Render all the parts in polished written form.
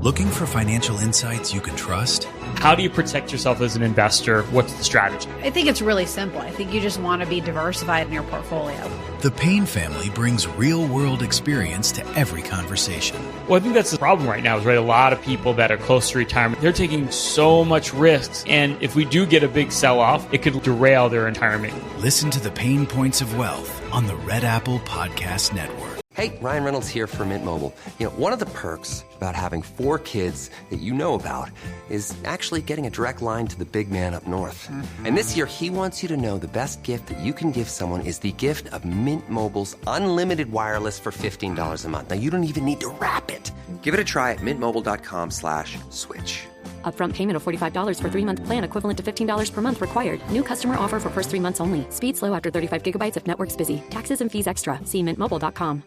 Looking for financial insights you can trust? How do you protect yourself as an investor? What's the strategy? I think it's really simple. I think you just want to be diversified in your portfolio. The Payne family brings real-world experience to every conversation. Well, I think that's the problem right now is, right, a lot of people that are close to retirement, they're taking so much risks. And if we do get a big sell-off, it could derail their retirement. Listen to the Pain Points of Wealth on the Red Apple Podcast Network. Hey, Ryan Reynolds here for Mint Mobile. You know, one of the perks about having 4 kids that you know about is actually getting a direct line to the big man up north. Mm-hmm. And this year, he wants you to know the best gift that you can give someone is the gift of Mint Mobile's unlimited wireless for $15 a month. Now, you don't even need to wrap it. Give it a try at mintmobile.com/switch. Upfront payment of $45 for 3-month plan equivalent to $15 per month required. New customer offer for first 3 months only. Speed slow after 35 gigabytes if network's busy. Taxes and fees extra. See mintmobile.com.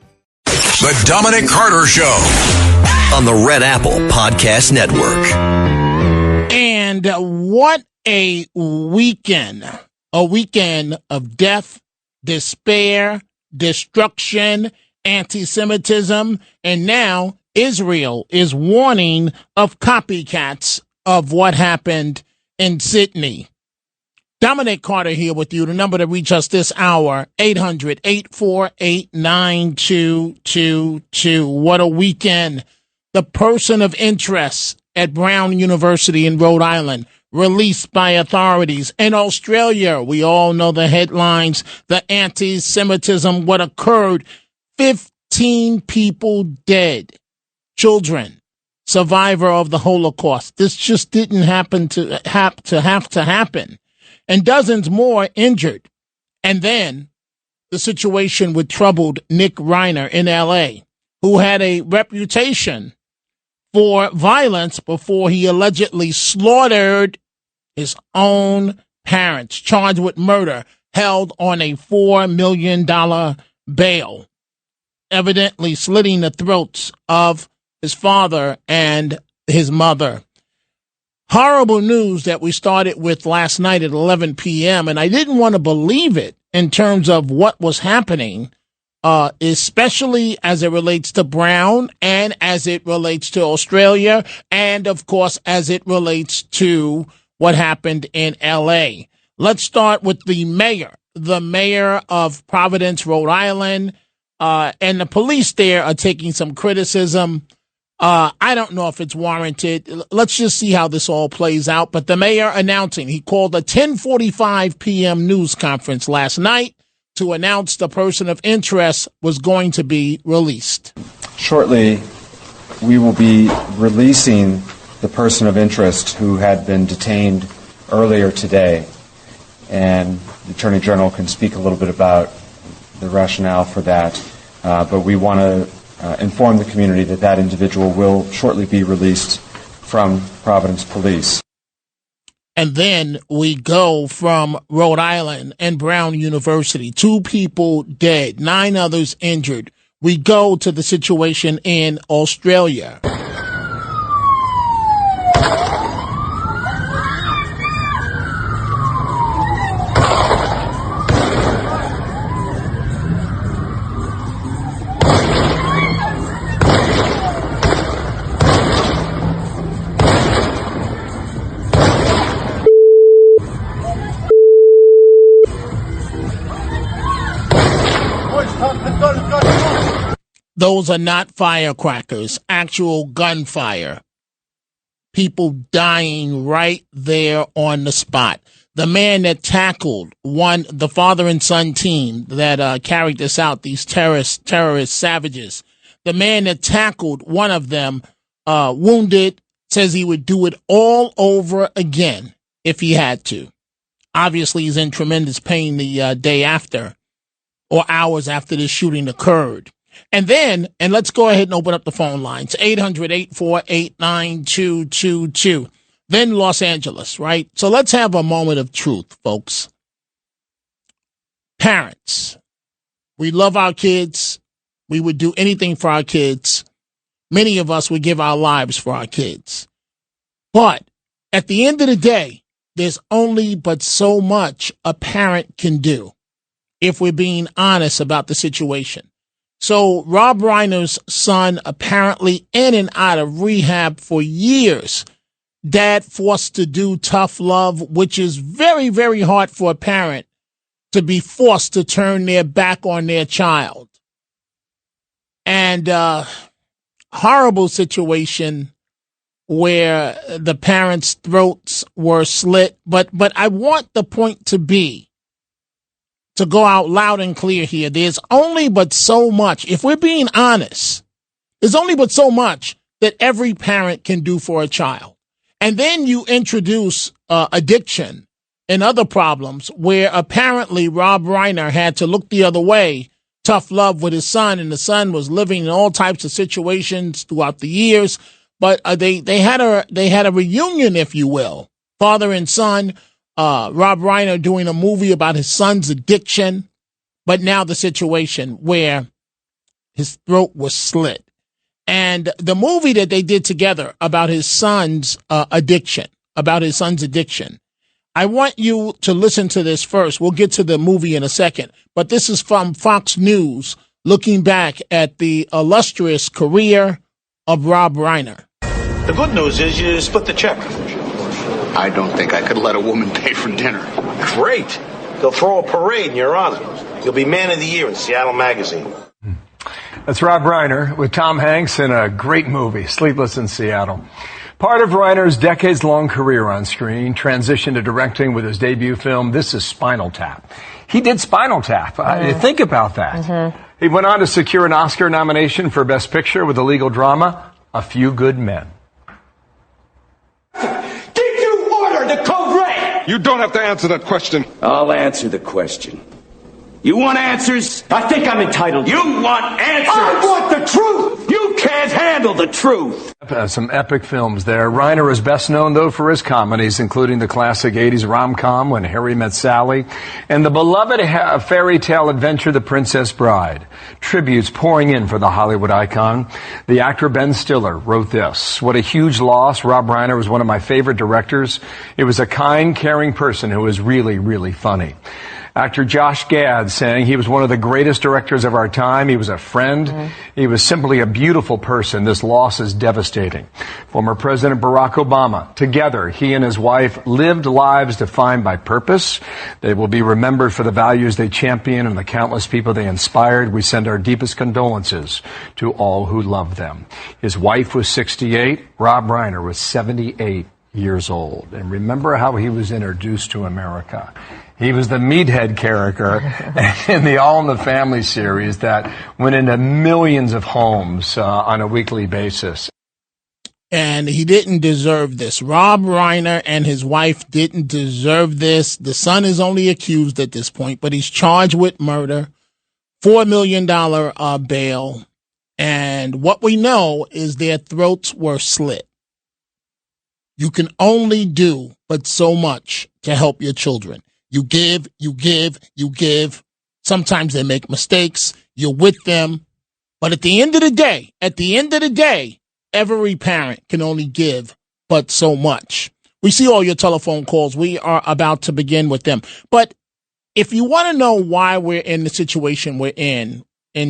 The Dominic Carter Show on the Red Apple Podcast Network. And what a weekend of death, despair, destruction, anti-Semitism, and now Israel is warning of copycats of what happened in Sydney. Dominic Carter here with you. The number to reach us this hour, 800-848-9222. What a weekend. The person of interest at Brown University in Rhode Island, released by authorities. In Australia, we all know the headlines, the anti-Semitism, what occurred, 15 people dead, children, survivor of the Holocaust. This just didn't happen to have to happen. And dozens more injured. And then the situation with troubled Nick Reiner in L.A., who had a reputation for violence before he allegedly slaughtered his own parents, charged with murder, held on a $4 million bail, evidently slitting the throats of his father and his mother. Horrible news that we started with last night at 11 p.m., and I didn't want to believe it in terms of what was happening, especially as it relates to Brown and as it relates to Australia and, of course, as it relates to what happened in L.A. Let's start with the mayor of Providence, Rhode Island, and the police there are taking some criticism. I don't know if it's warranted. Let's just see how this all plays out. But the mayor announcing, he called a 10:45 p.m. news conference last night to announce the person of interest was going to be released. Shortly, we will be releasing the person of interest who had been detained earlier today. And the Attorney General can speak a little bit about the rationale for that. But we want to inform the community that that individual will shortly be released from Providence Police. And then we go from Rhode Island and Brown University. 2 people dead, 9 others injured. We go to the situation in Australia. Those are not firecrackers, actual gunfire. People dying right there on the spot. The man that tackled the father and son team that carried this out, these terrorist savages, the man that tackled one of them, wounded, says he would do it all over again if he had to. Obviously, he's in tremendous pain the day after or hours after this shooting occurred. And let's go ahead and open up the phone lines, 800-848-9222. Then Los Angeles, right? So let's have a moment of truth, folks. Parents, we love our kids. We would do anything for our kids. Many of us would give our lives for our kids. But at the end of the day, there's only but so much a parent can do if we're being honest about the situation. So Rob Reiner's son apparently in and out of rehab for years. Dad forced to do tough love, which is very, very hard for a parent to be forced to turn their back on their child. And horrible situation where the parents' throats were slit. But I want the point to be, to go out loud and clear here, there's only but so much, if we're being honest, there's only but so much that every parent can do for a child. And then you introduce addiction and other problems where apparently Rob Reiner had to look the other way, tough love with his son, and the son was living in all types of situations throughout the years. But they had a reunion, if you will, father and son. Rob Reiner doing a movie about his son's addiction, but now the situation where his throat was slit. And the movie that they did together about his son's addiction, I want you to listen to this first. We'll get to the movie in a second. But this is from Fox News, looking back at the illustrious career of Rob Reiner. The good news is you split the check. I don't think I could let a woman pay for dinner. Great. They'll throw a parade in your honor. You'll be Man of the Year in Seattle Magazine. That's Rob Reiner with Tom Hanks in a great movie, Sleepless in Seattle. Part of Reiner's decades-long career on screen transitioned to directing with his debut film, This is Spinal Tap. He did Spinal Tap. Think about that. He went on to secure an Oscar nomination for Best Picture with the legal drama, A Few Good Men. Did you order the Code Red? You don't have to answer that question. I'll answer the question. You want answers? I think I'm entitled. You want answers? I want the truth! You can't handle the truth! Some epic films there. Reiner is best known, though, for his comedies, including the classic 80s rom-com When Harry Met Sally, and the beloved fairy tale adventure The Princess Bride. Tributes pouring in for the Hollywood icon. The actor Ben Stiller wrote this: "What a huge loss. Rob Reiner was one of my favorite directors. He was a kind, caring person who was really, really funny." Actor Josh Gad saying he was one of the greatest directors of our time. He was a friend. He was simply a beautiful person. This loss is devastating. Former President Barack Obama, together, he and his wife lived lives defined by purpose. They will be remembered for the values they championed and the countless people they inspired. We send our deepest condolences to all who loved them. His wife was 68. Rob Reiner was 78 years old. And remember how he was introduced to America. He was the meathead character in the All in the Family series that went into millions of homes on a weekly basis. And he didn't deserve this. Rob Reiner and his wife didn't deserve this. The son is only accused at this point, but he's charged with murder, $4 million bail. And what we know is their throats were slit. You can only do but so much to help your children. You give, you give, you give. Sometimes they make mistakes. You're with them. But at the end of the day, every parent can only give but so much. We see all your telephone calls. We are about to begin with them. But if you want to know why we're in the situation we're in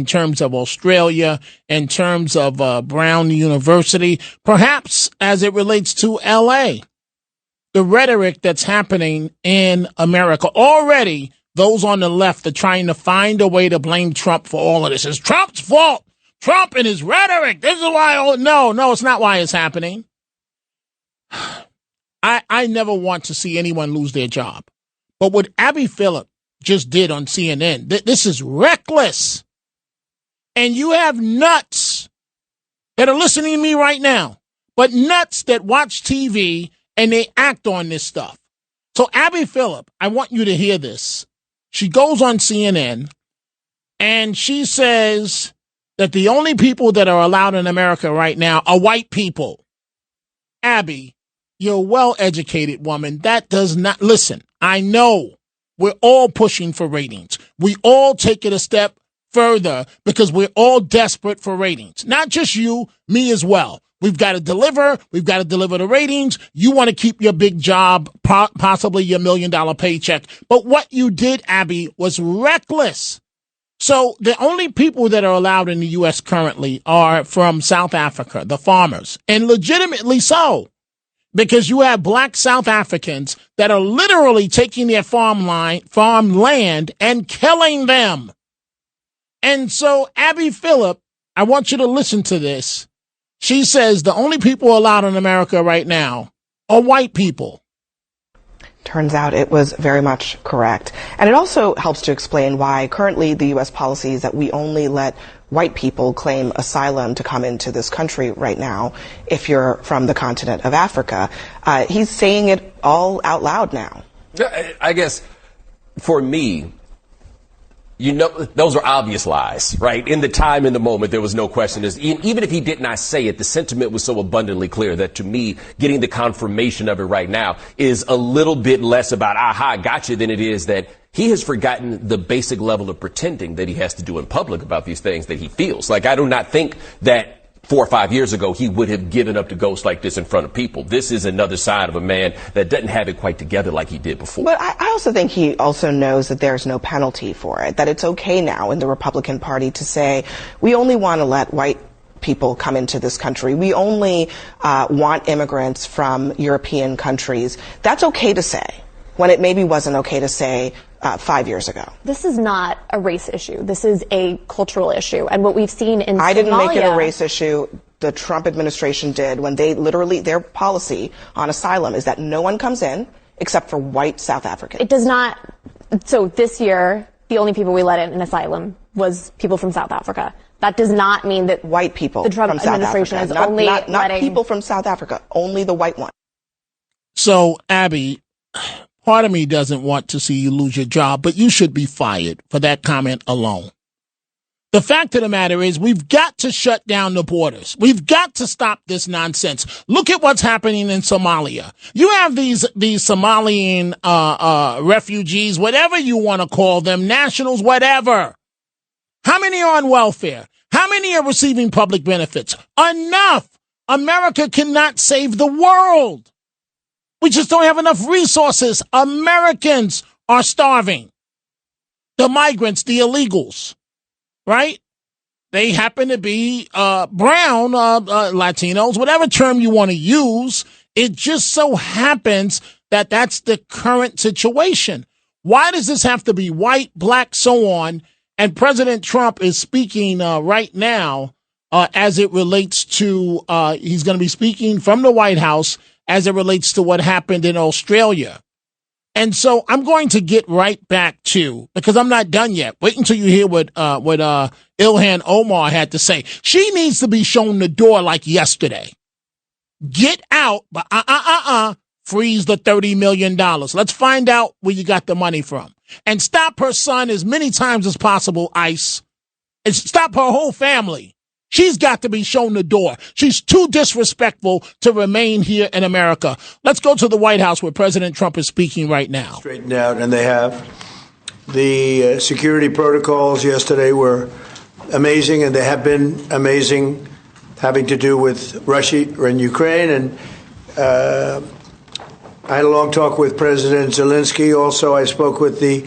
terms of Australia, in terms of Brown University, perhaps as it relates to L.A., the rhetoric that's happening in America. Already, those on the left are trying to find a way to blame Trump for all of this. It's Trump's fault. Trump and his rhetoric. This is why. No, it's not why it's happening. I never want to see anyone lose their job. But what Abby Phillip just did on CNN, this is reckless. And you have nuts that are listening to me right now, but nuts that watch TV and they act on this stuff. So Abby Phillip, I want you to hear this. She goes on CNN and she says that the only people that are allowed in America right now are white people. Abby, you're a well-educated woman. That does not, listen, I know we're all pushing for ratings. We all take it a step further because we're all desperate for ratings. Not just you, me as well. We've got to deliver. We've got to deliver the ratings. You want to keep your big job, possibly your $1 million paycheck. But what you did, Abby, was reckless. So the only people that are allowed in the U.S. currently are from South Africa, the farmers, and legitimately so, because you have black South Africans that are literally taking their farmland and killing them. And so Abby Phillip, I want you to listen to this. She says the only people allowed in America right now are white people. Turns out it was very much correct. And it also helps to explain why currently the U.S. policy is that we only let white people claim asylum to come into this country right now if you're from the continent of Africa. He's saying it all out loud now. I guess for me, you know, those are obvious lies, right? In the time, in the moment, there was no question. Even if he did not say it, the sentiment was so abundantly clear that to me, getting the confirmation of it right now is a little bit less about, aha, gotcha, than it is that he has forgotten the basic level of pretending that he has to do in public about these things that he feels. Like, I do not think that 4 or 5 years ago, he would have given up the ghost like this in front of people. This is another side of a man that doesn't have it quite together like he did before. But I also think he also knows that there's no penalty for it, that it's okay now in the Republican Party to say, we only want to let white people come into this country. We only want immigrants from European countries. That's okay to say, when it maybe wasn't okay to say 5 years ago. This is not a race issue. This is a cultural issue. And what we've seen in I didn't Somalia, make it a race issue. The Trump administration did when they literally, their policy on asylum is that no one comes in except for white South Africans. it does not. So this year, the only people we let in asylum was people from South Africa. That does not mean that white people the Trump from South administration Africa. is only not letting people from South Africa, only the white one. So, Abby, part of me doesn't want to see you lose your job, but you should be fired for that comment alone. The fact of the matter is we've got to shut down the borders. We've got to stop this nonsense. Look at what's happening in Somalia. You have these Somalian refugees, whatever you want to call them, nationals, whatever. How many are on welfare? How many are receiving public benefits? Enough. America cannot save the world. We just don't have enough resources. Americans are starving. The migrants, the illegals, right? They happen to be brown, Latinos, whatever term you want to use. It just so happens that that's the current situation. Why does this have to be white, black, so on? And President Trump is speaking right now as it relates to, he's going to be speaking from the White House as it relates to what happened in Australia. And so I'm going to get right back to, because I'm not done yet. Wait until you hear what Ilhan Omar had to say. She needs to be shown the door like yesterday. Get out, but freeze the $30 million. Let's find out where you got the money from. And stop her son as many times as possible, ICE. And stop her whole family. She's got to be shown the door. She's too disrespectful to remain here in America. Let's go to the White House where President Trump is speaking right now. Straightened out, and they have. The security protocols yesterday were amazing, and they have been amazing, having to do with Russia and Ukraine. And I had a long talk with President Zelensky. Also, I spoke with the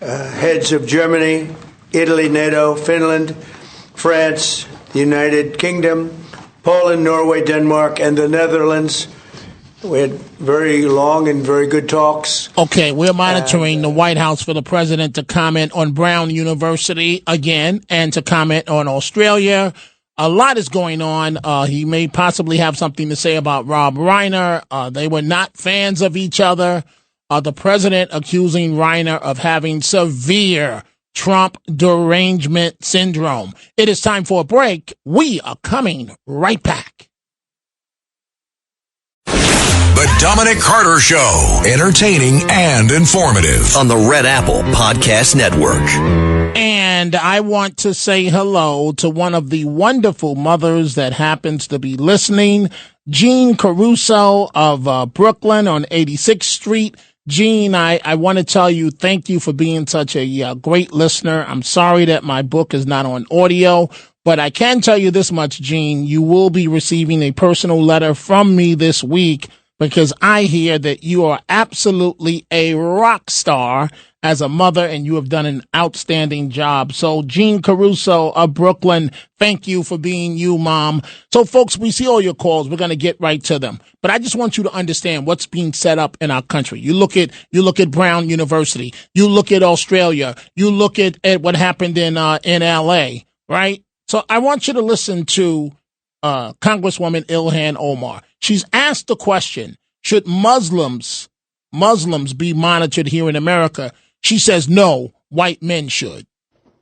heads of Germany, Italy, NATO, Finland, France, the United Kingdom, Poland, Norway, Denmark, and the Netherlands. We had very long and very good talks. Okay, we're monitoring the White House for the president to comment on Brown University again and to comment on Australia. A lot is going on. He may possibly have something to say about Rob Reiner. They were not fans of each other. The president accusing Reiner of having severe Trump derangement syndrome. It is time for a break. We are coming right back. The Dominic Carter Show. Entertaining and informative on the Red Apple Podcast Network. And I want to say hello to one of the wonderful mothers that happens to be listening, Jean Caruso of Brooklyn on 86th Street. Jean, I want to tell you thank you for being such a great listener. I'm sorry that my book is not on audio, but I can tell you this much, Jean. You will be receiving a personal letter from me this week because I hear that you are absolutely a rock star as a mother, and you have done an outstanding job. So Jean Caruso of Brooklyn, thank you for being you, Mom. So, folks, we see all your calls. We're going to get right to them. But I just want you to understand what's being set up in our country. You look at Brown University. You look at Australia. You look at what happened in L.A., right? So I want you to listen to Congresswoman Ilhan Omar. She's asked the question, should Muslims be monitored here in America? She says no, white men should.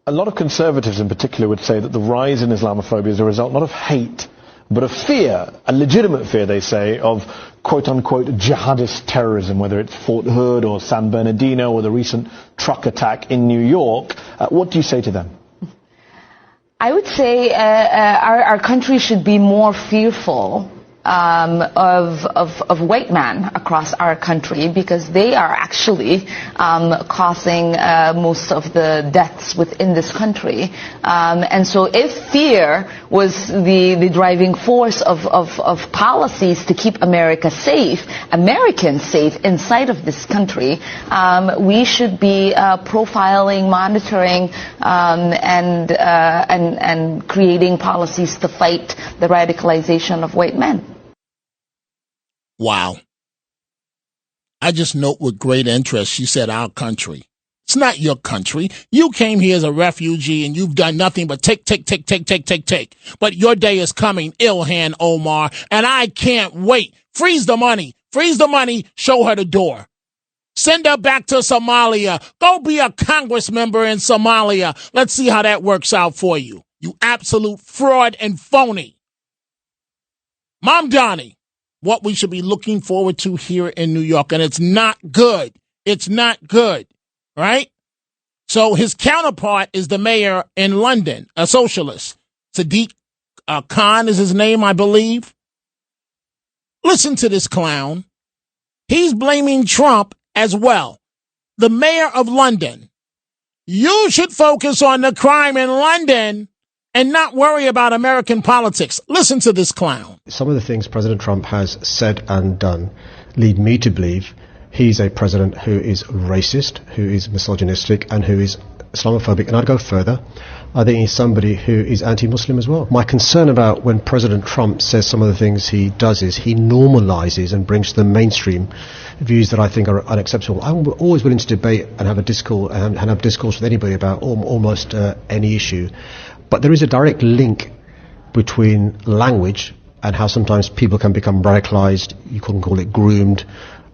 A lot of conservatives in particular would say that the rise in Islamophobia is a result not of hate, but of fear, a legitimate fear, they say, of quote-unquote jihadist terrorism, whether it's Fort Hood or San Bernardino or the recent truck attack in New York. What do you say to them? I would say our country should be more fearful of white men across our country, because they are actually causing most of the deaths within this country. And so if fear was the driving force of policies to keep America safe, Americans safe inside of this country, we should be profiling, monitoring, and creating policies to fight the radicalization of white men. Wow. I just note with great interest, she said our country. It's not your country. You came here as a refugee and you've done nothing but take. But your day is coming, Ilhan Omar, and I can't wait. Freeze the money, show her the door. Send her back to Somalia. Go be a Congress member in Somalia. Let's see how that works out for you. You absolute fraud and phony. Mom Donnie. What we should be looking forward to here in New York. And it's not good. It's not good, right? So his counterpart is the mayor in London, a socialist. Sadiq Khan is his name, I believe. Listen to this clown. He's blaming Trump as well. The mayor of London. You should focus on the crime in London and not worry about American politics. Listen to this clown. Some of the things President Trump has said and done lead me to believe he's a president who is racist, who is misogynistic, and who is Islamophobic. And I'd go further. I think he's somebody who is anti-Muslim as well. My concern about when President Trump says some of the things he does is he normalizes and brings to the mainstream views that I think are unacceptable. I'm always willing to debate and have a discourse and have discourse with anybody about almost any issue. But there is a direct link between language and how sometimes people can become radicalized, you can call it groomed,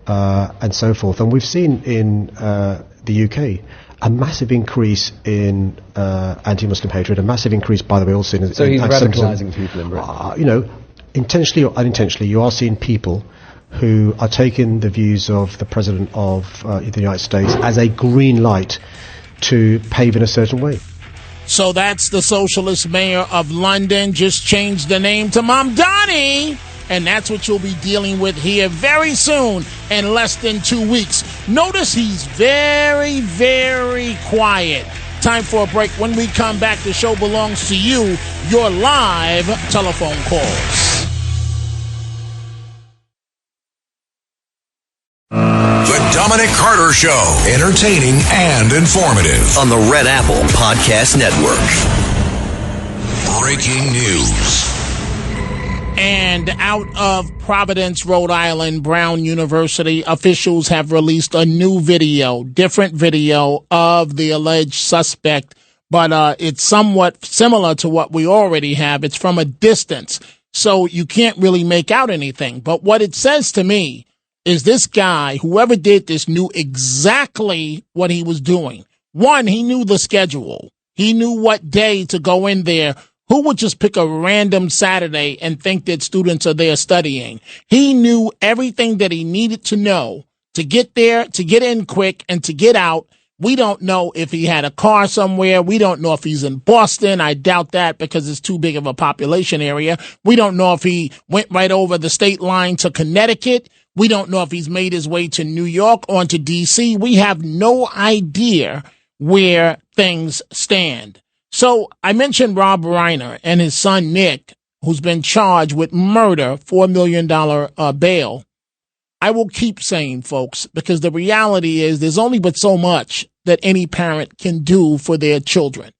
and so forth. And we've seen in the UK a massive increase in anti-Muslim hatred, a massive increase, by the way, also in So he's radicalizing people in Britain? Intentionally or unintentionally, you are seeing people who are taking the views of the President of the United States as a green light to pave in a certain way. So that's the socialist mayor of London. Just changed the name to Mom Donnie. And that's what you'll be dealing with here very soon, in less than 2 weeks. Notice he's very, very quiet. Time for a break. When we come back, the show belongs to you, your live telephone calls. The Dominic Carter Show. Entertaining and informative. On the Red Apple Podcast Network. Breaking news. And out of Providence, Rhode Island, Brown University officials have released a new video, different video of the alleged suspect, but it's somewhat similar to what we already have. It's from a distance, so you can't really make out anything. But what it says to me is this guy, whoever did this, knew exactly what he was doing. One, he knew the schedule. He knew what day to go in there. Who would just pick a random Saturday and think that students are there studying? He knew everything that he needed to know to get there, to get in quick, and to get out. We don't know if he had a car somewhere. We don't know if he's in Boston. I doubt that because it's too big of a population area. We don't know if he went right over the state line to Connecticut. We don't know if he's made his way to New York or to D.C. We have no idea where things stand. So I mentioned Rob Reiner and his son Nick, who's been charged with murder, $4 million bail. I will keep saying, folks, because the reality is there's only but so much that any parent can do for their children,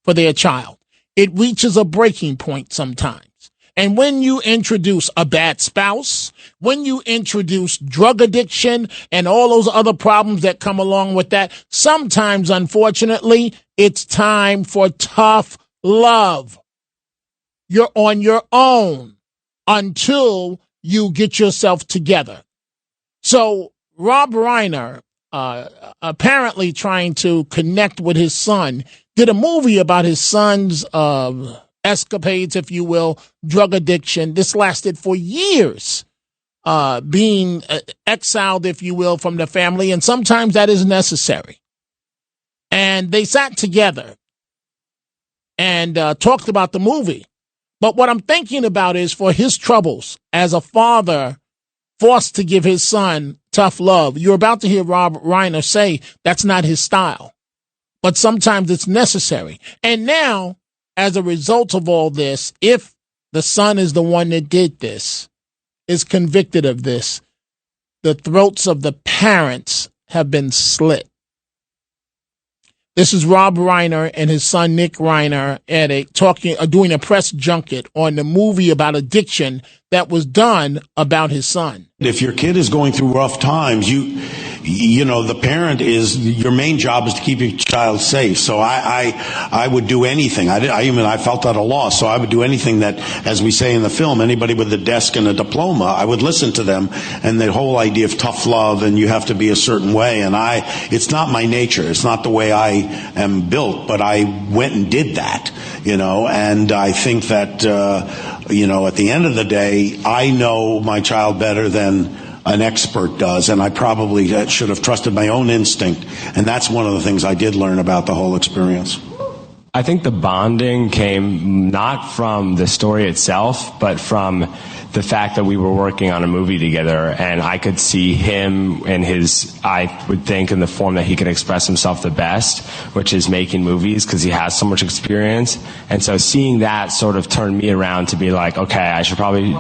for their child. It reaches a breaking point sometimes. And when you introduce a bad spouse, when you introduce drug addiction and all those other problems that come along with that, sometimes, unfortunately, it's time for tough love. You're on your own until you get yourself together. So Rob Reiner, apparently trying to connect with his son, did a movie about his son's escapades, if you will, drug addiction. This lasted for years, being exiled, if you will, from the family, and sometimes that is necessary. And they sat together and talked about the movie. But what I'm thinking about is for his troubles as a father forced to give his son tough love. You're about to hear Rob Reiner say that's not his style, but sometimes it's necessary. And now, as a result of all this, if the son is the one that did this, is convicted of this, the throats of the parents have been slit. This is Rob Reiner and his son Nick Reiner at doing a press junket on the movie about addiction that was done about his son. If your kid is going through rough times, you know, the parent your main job is to keep your child safe. So I would do anything. I felt at a loss. So I would do anything that, as we say in the film, anybody with a desk and a diploma, I would listen to them. And the whole idea of tough love and you have to be a certain way. And it's not my nature. It's not the way I am built, but I went and did that, you know, and I think that, you know, at the end of the day, I know my child better than an expert does, and I probably should have trusted my own instinct, and that's one of the things I did learn about the whole experience. I think the bonding came not from the story itself, but from the fact that we were working on a movie together, and I could see him in I would think, in the form that he could express himself the best, which is making movies, because he has so much experience. And so seeing that sort of turned me around to be like, okay, I should probably...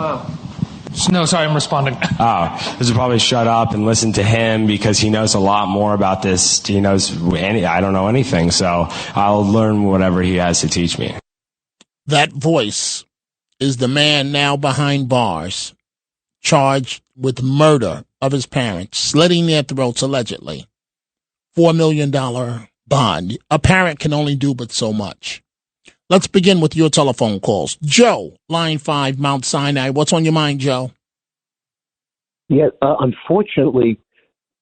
No, sorry, I'm responding. I should probably shut up and listen to him, because he knows a lot more about this. He knows I don't know anything, so I'll learn whatever he has to teach me. That voice is the man now behind bars, charged with murder of his parents, slitting their throats allegedly. $4 million bond. A parent can only do but so much. Let's begin with your telephone calls. Joe, line 5, Mount Sinai. What's on your mind, Joe? Yeah, unfortunately,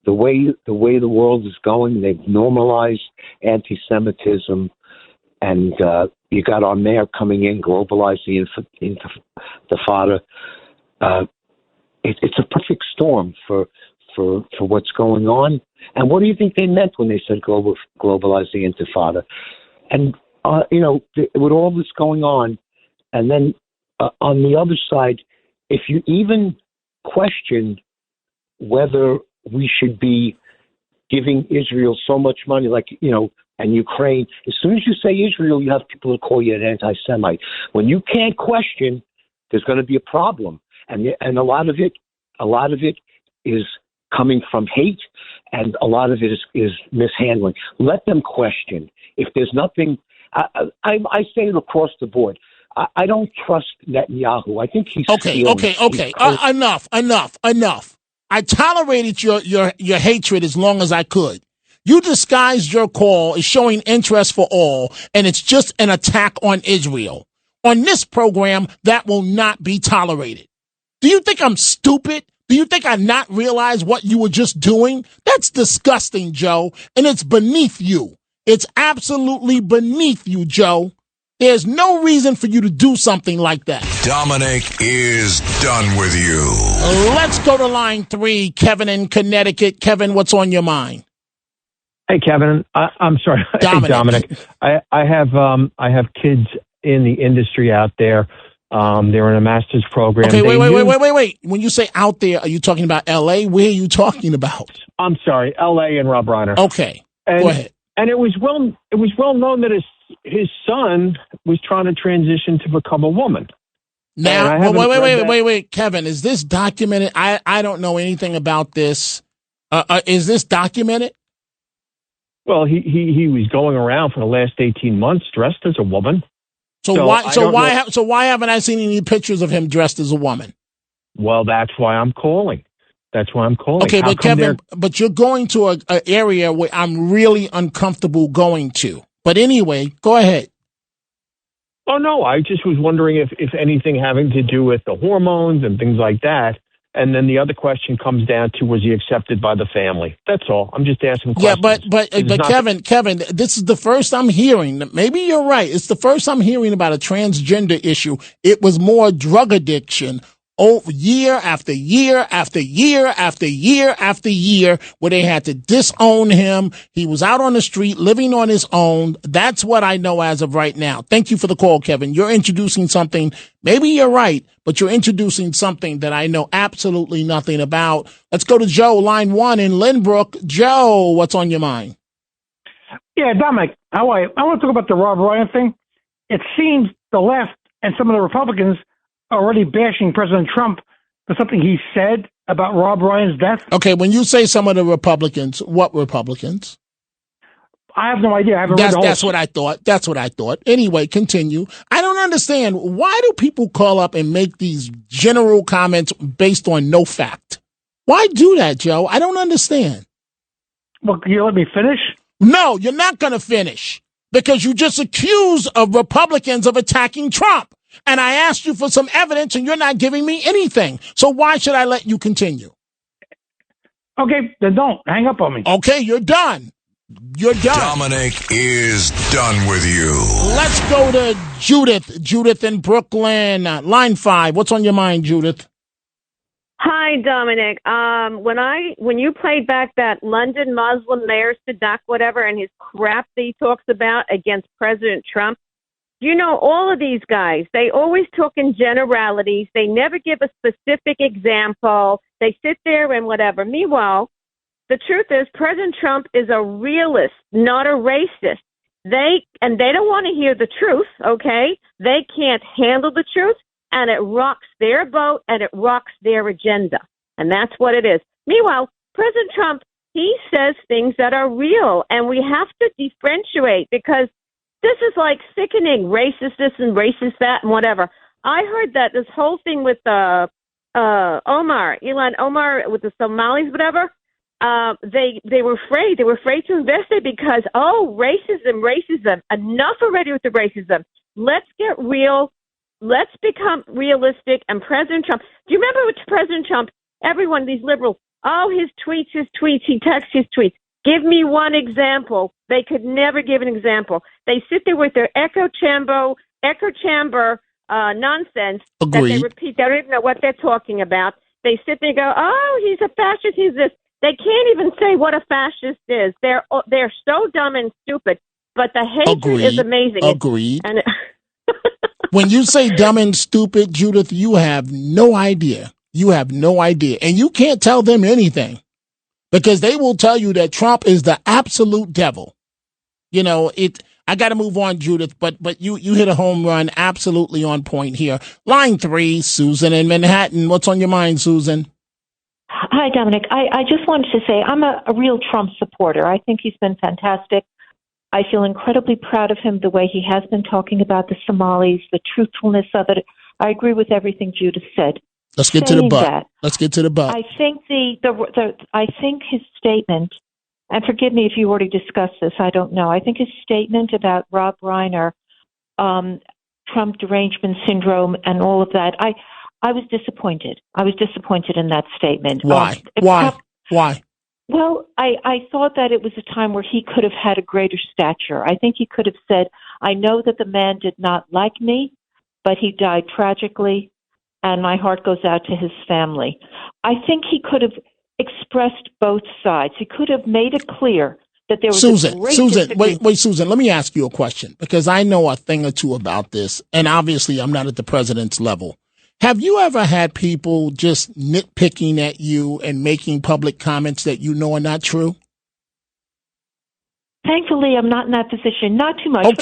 the way the world is going, they've normalized anti-Semitism, and you got our mayor coming in, globalizing Intifada. It's a perfect storm for what's going on. And what do you think they meant when they said globalizing Intifada? And you know, with all this going on, and then on the other side, if you even question whether we should be giving Israel so much money, like, you know, and Ukraine, as soon as you say Israel, you have people who call you an anti-Semite. When you can't question, there's going to be a problem, and a lot of it is coming from hate, and a lot of it is mishandling. Let them question. If there's nothing. I say it across the board. I don't trust Netanyahu. I think he's okay. Enough. I tolerated your hatred as long as I could. You disguised your call as showing interest for all, and it's just an attack on Israel. On this program, that will not be tolerated. Do you think I'm stupid? Do you think I not realize what you were just doing? That's disgusting, Joe, and it's beneath you. It's absolutely beneath you, Joe. There's no reason for you to do something like that. Dominic is done with you. Let's go to line 3, Kevin in Connecticut. Kevin, what's on your mind? Hey, Kevin. I'm sorry. Dominic. Hey, Dominic. I have kids in the industry out there. They're in a master's program. Okay, wait. When you say out there, are you talking about L.A.? Where are you talking about? I'm sorry, L.A. and Rob Reiner. Okay, go ahead. And it was well known that his son was trying to transition to become a woman. Now, wait, Kevin, is this documented? I don't know anything about this. Is this documented? Well, he was going around for the last 18 months dressed as a woman. So why haven't I seen any pictures of him dressed as a woman? Well, that's why I'm calling. Okay, but Kevin, but you're going to an area where I'm really uncomfortable going to. But anyway, go ahead. Oh, no, I just was wondering if anything having to do with the hormones and things like that. And then the other question comes down to, was he accepted by the family? That's all. I'm just asking questions. Yeah, but Kevin, this is the first I'm hearing. Maybe you're right. It's the first I'm hearing about a transgender issue. It was more drug addiction. Year after year after year after year after year, where they had to disown him. He was out on the street living on his own. That's what I know as of right now. Thank you for the call, Kevin. You're introducing something. Maybe you're right, but you're introducing something that I know absolutely nothing about. Let's go to Joe, line 1 in Lynbrook. Joe, what's on your mind? Yeah, Dominic, how are you? I want to talk about the Rob Ryan thing. It seems the left and some of the Republicans are already bashing President Trump for something he said about Rob Ryan's death. Okay, when you say some of the Republicans, what Republicans? I have no idea. I haven't read the whole. That's what I thought. That's what I thought. Anyway, continue. I don't understand. Why do people call up and make these general comments based on no fact? Why do that, Joe? I don't understand. Well, can you let me finish? No, you're not going to finish because you just accused of Republicans of attacking Trump. And I asked you for some evidence, and you're not giving me anything. So why should I let you continue? Okay, then don't. Hang up on me. Okay, you're done. You're done. Dominic is done with you. Let's go to Judith. Judith in Brooklyn. Line 5. What's on your mind, Judith? Hi, Dominic. When you played back that London Muslim mayor Sadak whatever and his crap that he talks about against President Trump, you know, all of these guys, they always talk in generalities. They never give a specific example. They sit there and whatever. Meanwhile, the truth is President Trump is a realist, not a racist. They don't want to hear the truth, okay? They can't handle the truth, and it rocks their boat and it rocks their agenda. And that's what it is. Meanwhile, President Trump, he says things that are real, and we have to differentiate because this is like sickening, racist this and racist that and whatever. I heard that this whole thing with Ilhan Omar with the Somalis, whatever, they were afraid. They were afraid to investigate because, racism. Enough already with the racism. Let's get real. Let's become realistic. And President Trump, do you remember with President Trump, everyone, these liberals, his tweets, he texts his tweets. Give me one example. They could never give an example. They sit there with their echo chamber nonsense that they repeat. They don't even know what they're talking about. They sit there and go, he's a fascist, he's this. They can't even say what a fascist is. They're so dumb and stupid. But the hatred is amazing. Agreed. When you say dumb and stupid, Judith, you have no idea. You have no idea. And you can't tell them anything. Because they will tell you that Trump is the absolute devil. You know, I got to move on, Judith, but you hit a home run absolutely on point here. Line 3, Susan in Manhattan. What's on your mind, Susan? Hi, Dominic. I just wanted to say I'm a real Trump supporter. I think he's been fantastic. I feel incredibly proud of him, the way he has been talking about the Somalis, the truthfulness of it. I agree with everything Judith said. Let's get to the butt. Let's get to the butt. I think I think his statement, and forgive me if you already discussed this, I don't know. I think his statement about Rob Reiner, Trump derangement syndrome, and all of that. I was disappointed. I was disappointed in that statement. Why? Why? Well, I thought that it was a time where he could have had a greater stature. I think he could have said, I know that the man did not like me, but he died tragically, and my heart goes out to his family. I think he could have expressed both sides. He could have made it clear that there was Susan, wait, Susan, let me ask you a question, because I know a thing or two about this, and obviously I'm not at the president's level. Have you ever had people just nitpicking at you and making public comments that you know are not true? Thankfully, I'm not in that position. Not too much.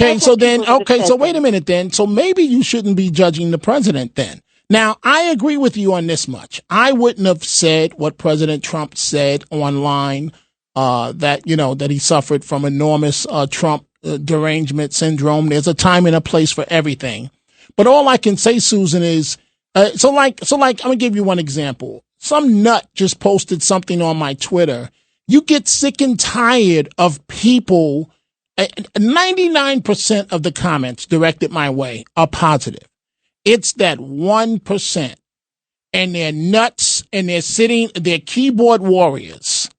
So wait a minute then. So maybe you shouldn't be judging the president then. Now, I agree with you on this much. I wouldn't have said what President Trump said online, that he suffered from enormous Trump derangement syndrome. There's a time and a place for everything. But all I can say, Susan, is so like I'm gonna give you one example. Some nut just posted something on my Twitter. You get sick and tired of people. 99% of the comments directed my way are positive. It's that 1%, and they're nuts, and they're keyboard warriors.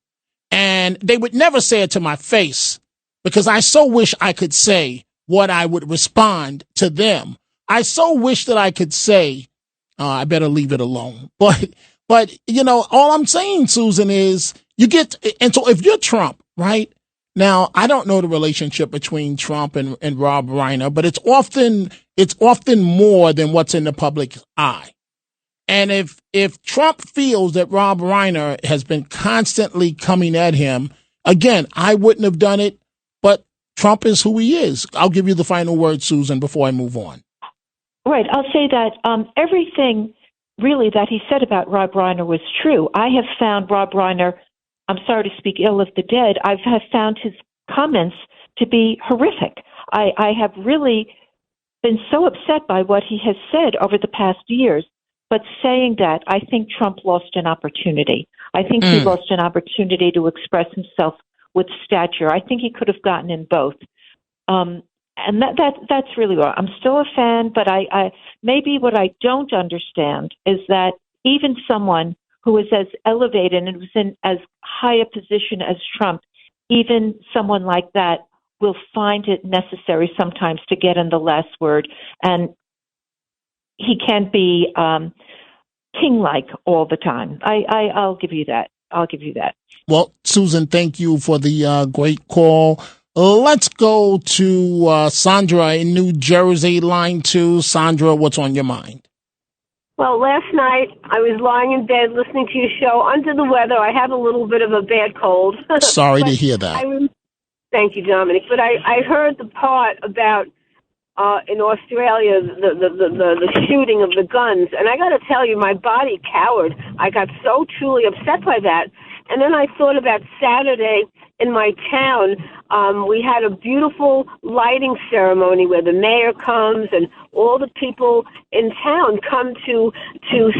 And they would never say it to my face, because I so wish I could say what I would respond to them. I so wish that I could say, I better leave it alone. But all I'm saying, Susan, is and so if you're Trump, right? Now, I don't know the relationship between Trump and Rob Reiner, but it's often more than what's in the public eye. And if Trump feels that Rob Reiner has been constantly coming at him, again, I wouldn't have done it, but Trump is who he is. I'll give you the final word, Susan, before I move on. Right. I'll say that everything really that he said about Rob Reiner was true. I have found Rob Reiner, I'm sorry to speak ill of the dead, I have found his comments to be horrific. I have really been so upset by what he has said over the past years. But saying that, I think Trump lost an opportunity. I think he lost an opportunity to express himself with stature. I think he could have gotten in both. And that's really what I'm still a fan, but I maybe what I don't understand is that even someone who is as elevated and was in as high a position as Trump, even someone like that will find it necessary sometimes to get in the last word, and he can't be king-like all the time. I'll give you that. Well, Susan, thank you for the great call. Let's go to Sandra in New Jersey, line 2. Sandra, what's on your mind? Well, last night I was lying in bed listening to your show under the weather. I have a little bit of a bad cold. Sorry to hear that. Thank you, Dominic. But I heard the part about in Australia the shooting of the guns, and I got to tell you, my body cowered. I got so truly upset by that. And then I thought about Saturday in my town. We had a beautiful lighting ceremony where the mayor comes and all the people in town come to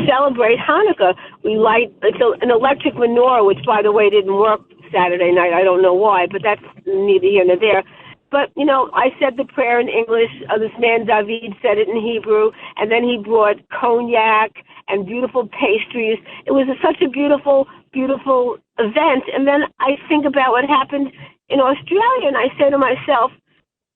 celebrate Hanukkah. We light an electric menorah, which, by the way, didn't work Saturday night. I don't know why, but that's neither here nor there. But, I said the prayer in English. This man, David, said it in Hebrew. And then he brought cognac and beautiful pastries. It was such a beautiful, beautiful event. And then I think about what happened in Australia, and I say to myself,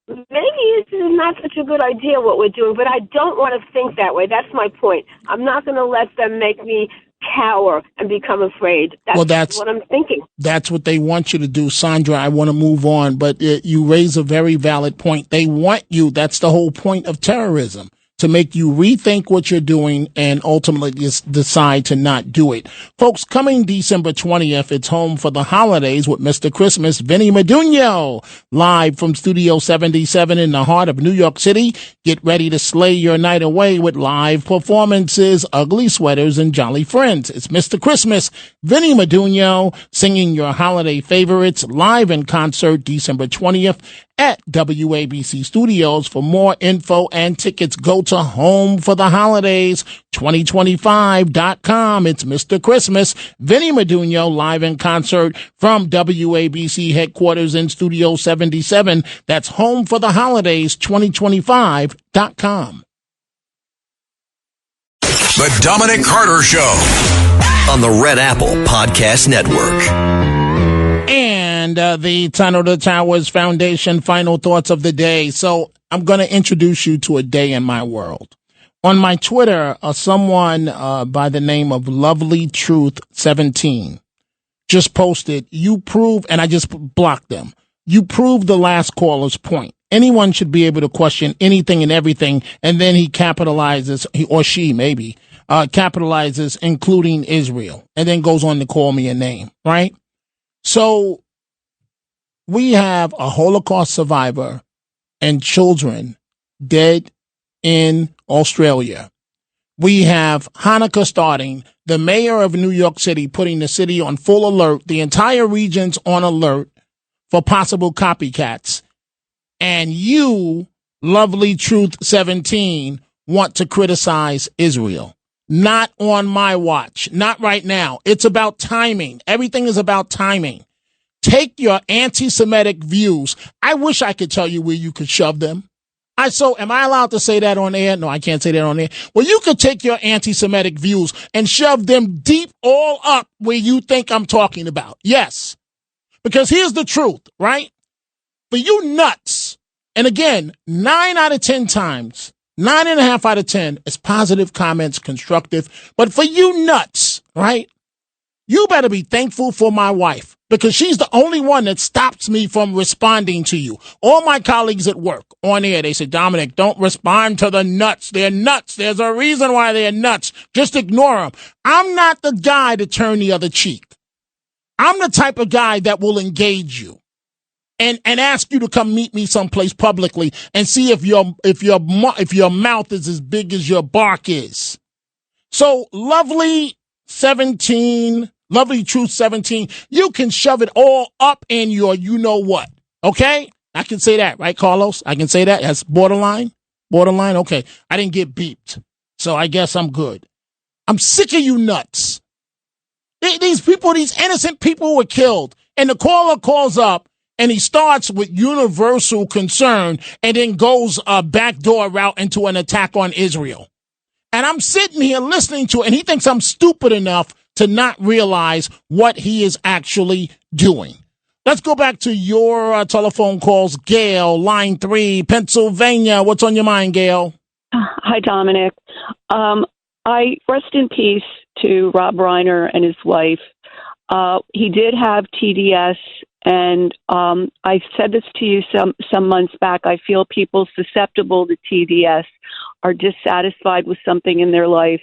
maybe this is not such a good idea what we're doing, but I don't want to think that way. That's my point. I'm not going to let them make me cower and become afraid. That's what I'm thinking. That's what they want you to do, Sandra. I want to move on, but you raise a very valid point. They want you. That's the whole point of terrorism, to make you rethink what you're doing and ultimately decide to not do it. Folks, coming December 20th, it's home for the holidays with Mr. Christmas, Vinny Medugno, live from Studio 77 in the heart of New York City. Get ready to slay your night away with live performances, ugly sweaters, and jolly friends. It's Mr. Christmas, Vinny Medugno, singing your holiday favorites live in concert December 20th at WABC Studios. For more info and tickets, go to homefordaholidays2025.com. It's Mr. Christmas, Vinny Medugno, live in concert from WABC headquarters in Studio 77. That's homefordaholidays2025.com. The Dominic Carter Show on the Red Apple Podcast Network. And the Tunnel to Towers Foundation final thoughts of the day. So I'm going to introduce you to a day in my world. On my Twitter, someone by the name of Lovely Truth 17 just posted, "You prove," and I just blocked them. "You prove the last caller's point. Anyone should be able to question anything and everything." And then he capitalizes, or she maybe, capitalizes, including Israel, and then goes on to call me a name, right? So we have a Holocaust survivor and children dead in Australia. We have Hanukkah starting, the mayor of New York City putting the city on full alert, the entire region's on alert for possible copycats. And you, Lovely Truth 17, want to criticize Israel. Not on my watch. Not right now. It's about timing. Everything is about timing. Take your anti-Semitic views. I wish I could tell you where you could shove them. Am I allowed to say that on air? No, I can't say that on air. Well, you could take your anti-Semitic views and shove them deep all up where you think I'm talking about. Yes. Because here's the truth, right? For you nuts, and again, 9 out of 10 times, 9.5 out of 10 is positive comments, constructive. But for you nuts, right? You better be thankful for my wife because she's the only one that stops me from responding to you. All my colleagues at work on air, they say, Dominic, don't respond to the nuts. They're nuts. There's a reason why they're nuts. Just ignore them. I'm not the guy to turn the other cheek. I'm the type of guy that will engage you and ask you to come meet me someplace publicly and see if your mouth is as big as your bark is. So Lovely Truth 17, you can shove it all up in your you-know-what, okay? I can say that, right, Carlos? I can say that. That's borderline? Borderline? Okay. I didn't get beeped, so I guess I'm good. I'm sick of you nuts. These people, these innocent people were killed, and the caller calls up, and he starts with universal concern and then goes a backdoor route into an attack on Israel. And I'm sitting here listening to it, and he thinks I'm stupid enough to not realize what he is actually doing. Let's go back to your telephone calls. Gail, line 3, Pennsylvania. What's on your mind, Gail? Hi, Dominic. I rest in peace to Rob Reiner and his wife. He did have TDS, and I said this to you some months back. I feel people susceptible to TDS are dissatisfied with something in their life,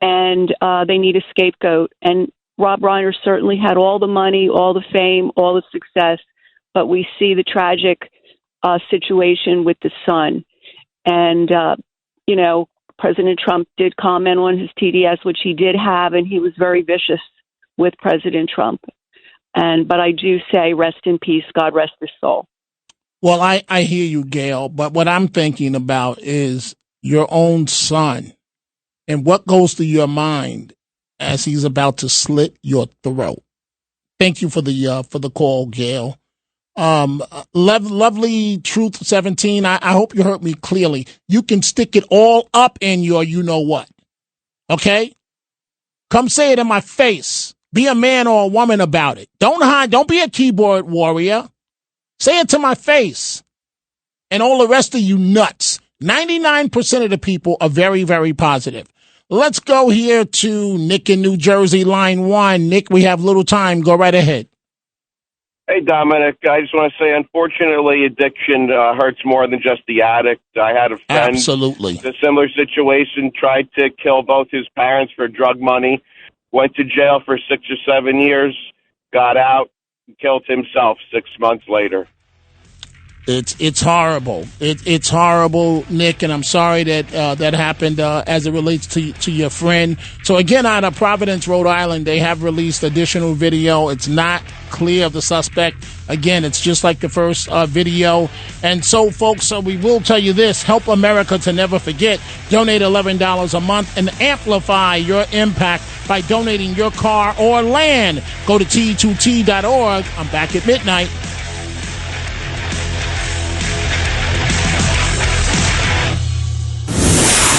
and they need a scapegoat. And Rob Reiner certainly had all the money, all the fame, all the success, but we see the tragic situation with the son. And, President Trump did comment on his TDS, which he did have, and he was very vicious with President Trump. But I do say, rest in peace, God rest his soul. Well, I hear you, Gail, but what I'm thinking about is your own son and what goes through your mind as he's about to slit your throat. Thank you for the call, Gail. Lovely Truth 17. I hope you heard me clearly. You can stick it all up in your you-know-what. Okay? Come say it in my face. Be a man or a woman about it. Don't hide. Don't be a keyboard warrior. Say it to my face. And all the rest of you nuts. 99% of the people are very, very positive. Let's go here to Nick in New Jersey, line 1. Nick, we have little time. Go right ahead. Hey, Dominic. I just want to say, unfortunately, addiction hurts more than just the addict. I had a friend Absolutely. in a similar situation, tried to kill both his parents for drug money, went to jail for 6 or 7 years, got out, and killed himself 6 months later. It's horrible. It's horrible, Nick, and I'm sorry that that happened as it relates to your friend. So again, out of Providence, Rhode Island, they have released additional video. It's not clear of the suspect. Again, it's just like the first video. And so, folks, we will tell you this. Help America to never forget. Donate $11 a month and amplify your impact by donating your car or land. Go to T2T.org. I'm back at midnight.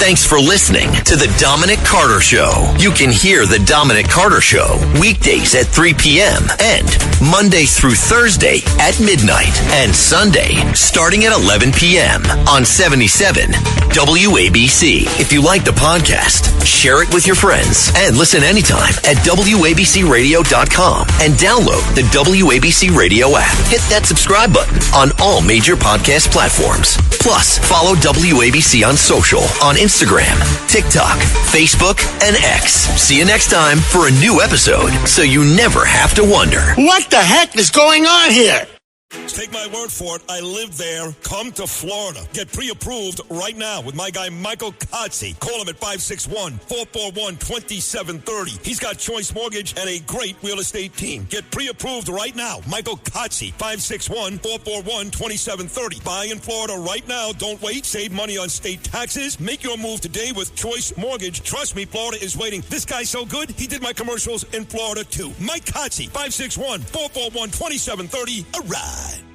Thanks for listening to The Dominic Carter Show. You can hear The Dominic Carter Show weekdays at 3 p.m. and Monday through Thursday at midnight and Sunday starting at 11 p.m. on 77 WABC. If you like the podcast, share it with your friends and listen anytime at WABCRadio.com and download the WABC Radio app. Hit that subscribe button on all major podcast platforms. Plus, follow WABC on social on Instagram, TikTok, Facebook, and X. See you next time for a new episode so you never have to wonder. What the heck is going on here? take my word for it. I live there. Come to Florida. Get pre-approved right now with my guy Michael Kotze. Call him at 561-441-2730. He's got Choice Mortgage and a great real estate team. Get pre-approved right now. Michael Kotze, 561-441-2730. Buy in Florida right now. Don't wait. Save money on state taxes. Make your move today with Choice Mortgage. Trust me, Florida is waiting. This guy's so good, he did my commercials in Florida too. Mike Kotze, 561-441-2730. A ride.